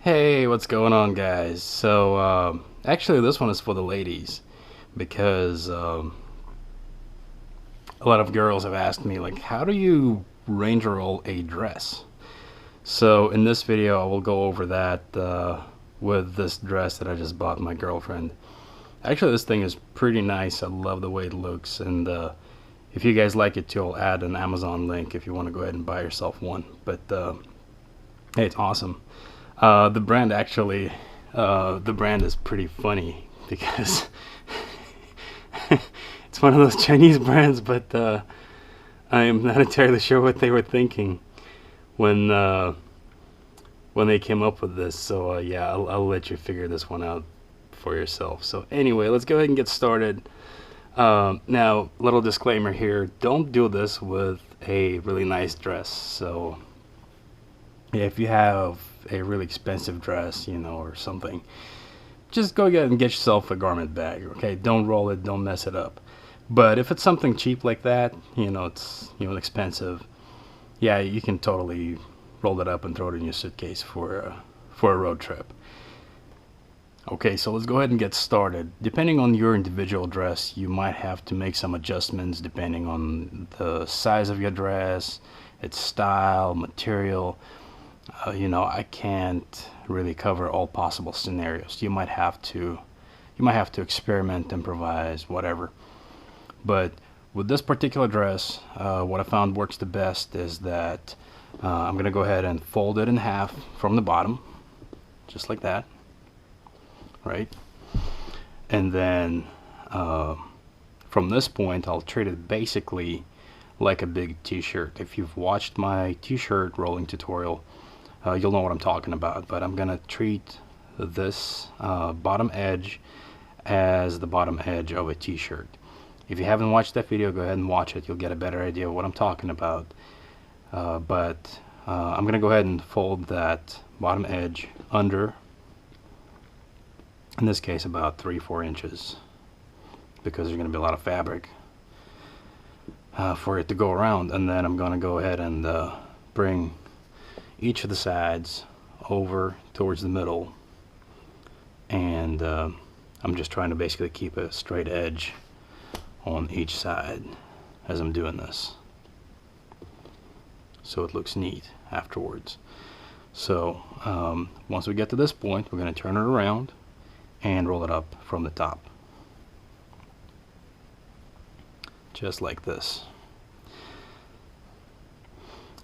Hey, what's going on, guys? Actually, this one is for the ladies because a lot of girls have asked me, like, how do you range roll a dress? So, in this video, I will go over that with this dress that I just bought my girlfriend. Actually, this thing is pretty nice. I love the way it looks, and if you guys like it too, I'll add an Amazon link if you want to go ahead and buy yourself one. But hey, it's awesome. The brand actually, the brand is pretty funny because it's one of those Chinese brands, but I am not entirely sure what they were thinking when they came up with this. So yeah, I'll let you figure this one out for yourself. So anyway, let's go ahead and get started. Now, little disclaimer here: don't do this with a really nice dress. So yeah, if you have a really expensive dress, or something, just go ahead and get yourself a garment bag. Okay, don't roll it, don't mess it up. But if it's something cheap like that, it's expensive, yeah, you can totally roll it up and throw it in your suitcase for a road trip. Okay, so let's go ahead and get started. Depending on your individual dress, you might have to make some adjustments depending on the size of your dress, its style, material. I can't really cover all possible scenarios. You might have to experiment, improvise, whatever. But with this particular dress, what I found works the best is that I'm gonna go ahead and fold it in half from the bottom, just like that, right? And then from this point, I'll treat it basically like a big t-shirt. If you've watched my t-shirt rolling tutorial, you'll know what I'm talking about. But I'm gonna treat this bottom edge as the bottom edge of a t-shirt. If you haven't watched that video, go ahead and watch it. You'll get a better idea of what I'm talking about. But I'm gonna go ahead and fold that bottom edge under, in this case, about 3-4 inches, because there's gonna be a lot of fabric for it to go around. And then I'm gonna go ahead and bring each of the sides over towards the middle, and I'm just trying to basically keep a straight edge on each side as I'm doing this, so it looks neat afterwards. So once we get to this point, we're going to turn it around and roll it up from the top, just like this.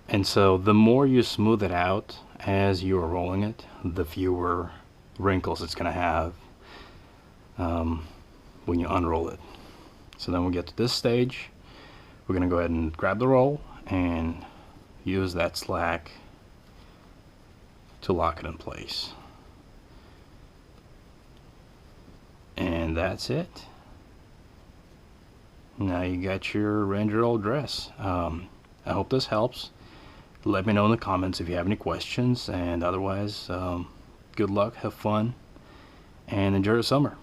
And so the more you smooth it out as you are rolling it, the fewer wrinkles it's going to have when you unroll it. So then we get to this stage, we're going to go ahead and grab the roll and use that slack to lock it in place. And that's it. Now you got your range roll dress. I hope this helps. Let me know in the comments if you have any questions, and otherwise, good luck, have fun, and enjoy the summer.